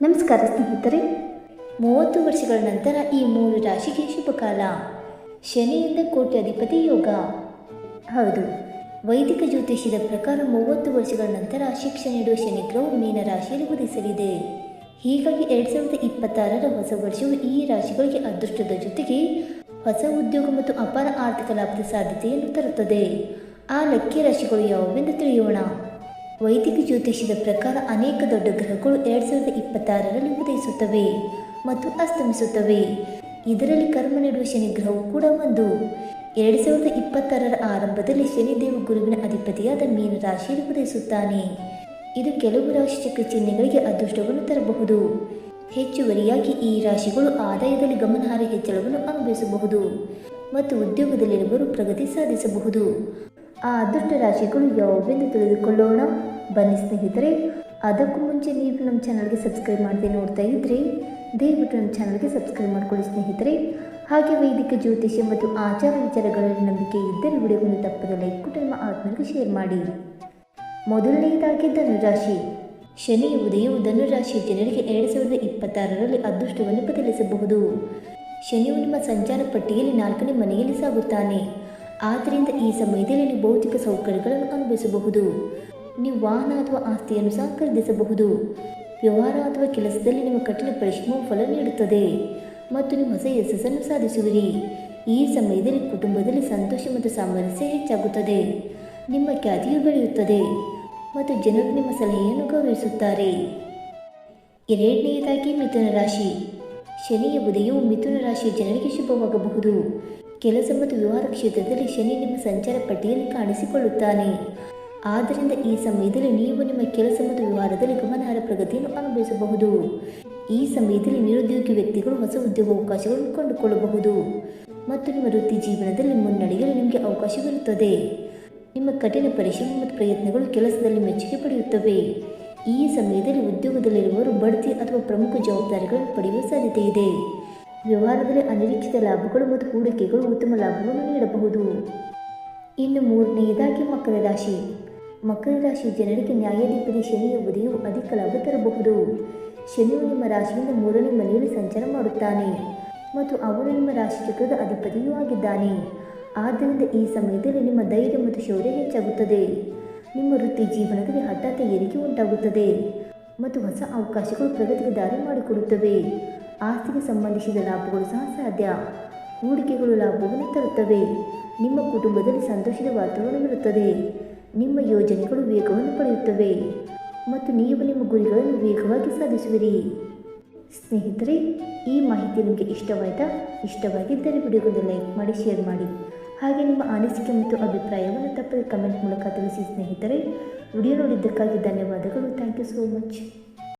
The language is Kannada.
ನಮಸ್ಕಾರ ಸ್ನೇಹಿತರೆ, 30 ವರ್ಷಗಳ ನಂತರ ಈ 3 ರಾಶಿಗೆ ಶುಭ ಕಾಲ. ಶನಿಯಿಂದ ಕೋಟ್ಯಾಧಿಪತಿ ಯೋಗ. ಹೌದು, ವೈದಿಕ ಜ್ಯೋತಿಷ್ಯದ ಪ್ರಕಾರ 30 ವರ್ಷಗಳ ನಂತರ ಶಿಕ್ಷೆ ನೀಡುವ ಶನಿಗ್ರಹವು ಮೀನ ರಾಶಿಯಲ್ಲಿ ಉದಿಸಲಿದೆ. ಹೀಗಾಗಿ 2026ರ ಹೊಸ ವರ್ಷವು ಈ ರಾಶಿಗಳಿಗೆ ಅದೃಷ್ಟದ ಜೊತೆಗೆ ಹೊಸ ಉದ್ಯೋಗ ಮತ್ತು ಅಪಾರ ಆರ್ಥಿಕ ಲಾಭದ ಸಾಧ್ಯತೆಯನ್ನು ತರುತ್ತದೆ. ಆ ಲಕ್ಕಿ ರಾಶಿಗಳು ಯಾವುವೆಂದು ತಿಳಿಯೋಣ. ವೈದಿಕ ಜ್ಯೋತಿಷ್ಯದ ಪ್ರಕಾರ ಅನೇಕ ದೊಡ್ಡ ಗ್ರಹಗಳು 2026ರಲ್ಲಿ ಉದಯಿಸುತ್ತವೆ ಮತ್ತು ಅಸ್ತಮಿಸುತ್ತವೆ. ಇದರಲ್ಲಿ ಕರ್ಮ ನೀಡುವ ಶನಿ ಗ್ರಹವು ಕೂಡ ಒಂದು. 2026ರ ಆರಂಭದಲ್ಲಿ ಶನಿದೇವ ಗುರುವಿನ ಅಧಿಪತಿಯಾದ ಮೀನ ರಾಶಿಯಲ್ಲಿ ಉದಯಿಸುತ್ತಾನೆ. ಇದು ಕೆಲವು ರಾಶಿ ಚಕ್ರ ಚಿಹ್ನೆಗಳಿಗೆ ಅದೃಷ್ಟವನ್ನು ತರಬಹುದು. ಹೆಚ್ಚುವರಿಯಾಗಿ ಈ ರಾಶಿಗಳು ಆದಾಯದಲ್ಲಿ ಗಮನಾರ್ಹ ಹೆಚ್ಚಳವನ್ನು ಅನುಭವಿಸಬಹುದು ಮತ್ತು ಉದ್ಯೋಗದಲ್ಲಿರುವವರು ಪ್ರಗತಿ ಸಾಧಿಸಬಹುದು. ಆ ಅದೃಷ್ಟ ರಾಶಿಗಳು ಯಾವುವೆಂದು ತಿಳಿದುಕೊಳ್ಳೋಣ ಬನ್ನಿ ಸ್ನೇಹಿತರೆ. ಅದಕ್ಕೂ ಮುಂಚೆ ನೀವು ನಮ್ಮ ಚಾನಲ್ಗೆ ಸಬ್ಸ್ಕ್ರೈಬ್ ಮಾಡದೆ ನೋಡ್ತಾ ಇದ್ದರೆ ದಯವಿಟ್ಟು ನಮ್ಮ ಚಾನಲ್ಗೆ ಸಬ್ಸ್ಕ್ರೈಬ್ ಮಾಡ್ಕೊಳ್ಳಿ ಸ್ನೇಹಿತರೆ. ಹಾಗೆ ವೈದಿಕ ಜ್ಯೋತಿಷ್ಯ ಮತ್ತು ಆಚಾರ ವಿಚಾರಗಳಲ್ಲಿ ನಂಬಿಕೆ ಇದ್ದರೆ ವಿಡಿಯೋವನ್ನು ತಪ್ಪದ ಲೈಕ್ ಕೊಟ್ಟು ನಿಮ್ಮ ಆತ್ಮನಿಗೆ ಶೇರ್ ಮಾಡಿ. ಮೊದಲನೆಯದಾಗಿ ಧನುರಾಶಿ. ಶನಿಯ ಉದಯವು ಧನುರಾಶಿಯ ಜನರಿಗೆ 2026ರಲ್ಲಿ ಅದೃಷ್ಟವನ್ನು ಬದಲಿಸಬಹುದು. ಶನಿಯು ನಿಮ್ಮ ಸಂಚಾರ ಪಟ್ಟಿಯಲ್ಲಿ 4ನೇ ಮನೆಯಲ್ಲಿ ಸಾಗುತ್ತಾನೆ. ಆದ್ದರಿಂದ ಈ ಸಮಯದಲ್ಲಿ ನೀವು ಭೌತಿಕ ಸೌಕರ್ಯಗಳನ್ನು ಅನುಭವಿಸಬಹುದು. ನೀವು ವಾಹನ ಅಥವಾ ಆಸ್ತಿಯನ್ನು ಸಹ ಖರೀದಿಸಬಹುದು. ವ್ಯವಹಾರ ಅಥವಾ ಕೆಲಸದಲ್ಲಿ ನಿಮ್ಮ ಕಠಿಣ ಪರಿಶ್ರಮವು ಫಲ ನೀಡುತ್ತದೆ ಮತ್ತು ನೀವು ಹೊಸ ಯಶಸ್ಸನ್ನು ಸಾಧಿಸುವಿರಿ. ಈ ಸಮಯದಲ್ಲಿ ಕುಟುಂಬದಲ್ಲಿ ಸಂತೋಷ ಮತ್ತು ಸಾಮರಸ್ಯ ಹೆಚ್ಚಾಗುತ್ತದೆ. ನಿಮ್ಮ ಖ್ಯಾತಿಯು ಬೆಳೆಯುತ್ತದೆ ಮತ್ತು ಜನರು ನಿಮ್ಮ ಸಲಹೆಯನ್ನು ಗೌರವಿಸುತ್ತಾರೆ. ಎರಡನೆಯದಾಗಿ ಮಿಥುನ ರಾಶಿ. ಶನಿಯ ಉದಯವು ಮಿಥುನ ರಾಶಿಯ ಜನರಿಗೆ ಶುಭವಾಗಬಹುದು. ಕೆಲಸ ಮತ್ತು ವ್ಯವಹಾರ ಕ್ಷೇತ್ರದಲ್ಲಿ ಶನಿ ನಿಮ್ಮ ಸಂಚಾರ ಪಟ್ಟಿಯಲ್ಲಿ ಕಾಣಿಸಿಕೊಳ್ಳುತ್ತಾನೆ. ಆದ್ದರಿಂದ ಈ ಸಮಯದಲ್ಲಿ ನೀವು ನಿಮ್ಮ ಕೆಲಸ ಮತ್ತು ವ್ಯವಹಾರದಲ್ಲಿ ಗಮನಾರ್ಹ ಪ್ರಗತಿಯನ್ನು ಅನುಭವಿಸಬಹುದು. ಈ ಸಮಯದಲ್ಲಿ ನಿರುದ್ಯೋಗಿ ವ್ಯಕ್ತಿಗಳು ಹೊಸ ಉದ್ಯೋಗಾವಕಾಶಗಳನ್ನು ಕಂಡುಕೊಳ್ಳಬಹುದು ಮತ್ತು ನಿಮ್ಮ ವೃತ್ತಿ ಜೀವನದಲ್ಲಿ ಮುನ್ನಡೆಯಲು ನಿಮಗೆ ಅವಕಾಶವಿರುತ್ತದೆ. ನಿಮ್ಮ ಕಠಿಣ ಪರಿಶ್ರಮ ಮತ್ತು ಪ್ರಯತ್ನಗಳು ಕೆಲಸದಲ್ಲಿ ಮೆಚ್ಚುಗೆ ಪಡೆಯುತ್ತವೆ. ಈ ಸಮಯದಲ್ಲಿ ಉದ್ಯೋಗದಲ್ಲಿರುವವರು ಬಡ್ತಿ ಅಥವಾ ಪ್ರಮುಖ ಜವಾಬ್ದಾರಿಗಳನ್ನು ಪಡೆಯುವ ಸಾಧ್ಯತೆ ಇದೆ. ವ್ಯವಹಾರದಲ್ಲಿ ಅನಿರೀಕ್ಷಿತ ಲಾಭಗಳು ಮತ್ತು ಹೂಡಿಕೆಗಳು ಉತ್ತಮ ಲಾಭವನ್ನು ನೀಡಬಹುದು. ಇನ್ನು ಮೂರನೆಯದಾಗಿ ಮಕರ ರಾಶಿ. ಮಕರ ರಾಶಿಯ ಜನರಿಗೆ ನ್ಯಾಯಾಧಿಪತಿ ಶನಿಯ ಉದಯವು ಅಧಿಕ ಲಾಭ ತರಬಹುದು. ಶನಿಯು ನಿಮ್ಮ ರಾಶಿಯಿಂದ 3ನೇ ಮನೆಯಲ್ಲಿ ಸಂಚಾರ ಮಾಡುತ್ತಾನೆ ಮತ್ತು ಅವನು ನಿಮ್ಮ ರಾಶಿ ಚಕ್ರದ ಅಧಿಪತಿಯೂ ಆಗಿದ್ದಾನೆ. ಆದ್ದರಿಂದ ಈ ಸಮಯದಲ್ಲಿ ನಿಮ್ಮ ಧೈರ್ಯ ಮತ್ತು ಶೌರ್ಯ ಹೆಚ್ಚಾಗುತ್ತದೆ. ನಿಮ್ಮ ವೃತ್ತಿ ಜೀವನದಲ್ಲಿ ಹಠಾತ್ ಏರಿಕೆ ಉಂಟಾಗುತ್ತದೆ ಮತ್ತು ಹೊಸ ಅವಕಾಶಗಳು ಪ್ರಗತಿಗೆ ದಾರಿ ಮಾಡಿಕೊಡುತ್ತವೆ. ಆಸ್ತಿಗೆ ಸಂಬಂಧಿಸಿದ ಲಾಭಗಳು ಸಹ ಸಾಧ್ಯ. ಹೂಡಿಕೆಗಳು ಲಾಭವನ್ನು ತರುತ್ತವೆ. ನಿಮ್ಮ ಕುಟುಂಬದಲ್ಲಿ ಸಂತೋಷದ ವಾತಾವರಣವಿರುತ್ತದೆ. ನಿಮ್ಮ ಯೋಜನೆಗಳು ವೇಗವನ್ನು ಪಡೆಯುತ್ತವೆ ಮತ್ತು ನೀವು ನಿಮ್ಮ ಗುರಿಗಳನ್ನು ವೇಗವಾಗಿ ಸಾಧಿಸುವಿರಿ. ಸ್ನೇಹಿತರೆ, ಈ ಮಾಹಿತಿ ನಿಮಗೆ ಇಷ್ಟವಾಗಿದ್ದರೆ ವಿಡಿಯೋಗೊಂದು ಲೈಕ್ ಮಾಡಿ, ಶೇರ್ ಮಾಡಿ. ಹಾಗೆ ನಿಮ್ಮ ಅನಿಸಿಕೆ ಮತ್ತು ಅಭಿಪ್ರಾಯವನ್ನು ತಪ್ಪದೆ ಕಮೆಂಟ್ ಮೂಲಕ ತಿಳಿಸಿ ಸ್ನೇಹಿತರೆ. ವಿಡಿಯೋ ನೋಡಿದ್ದಕ್ಕಾಗಿ ಧನ್ಯವಾದಗಳು. Thank you so much.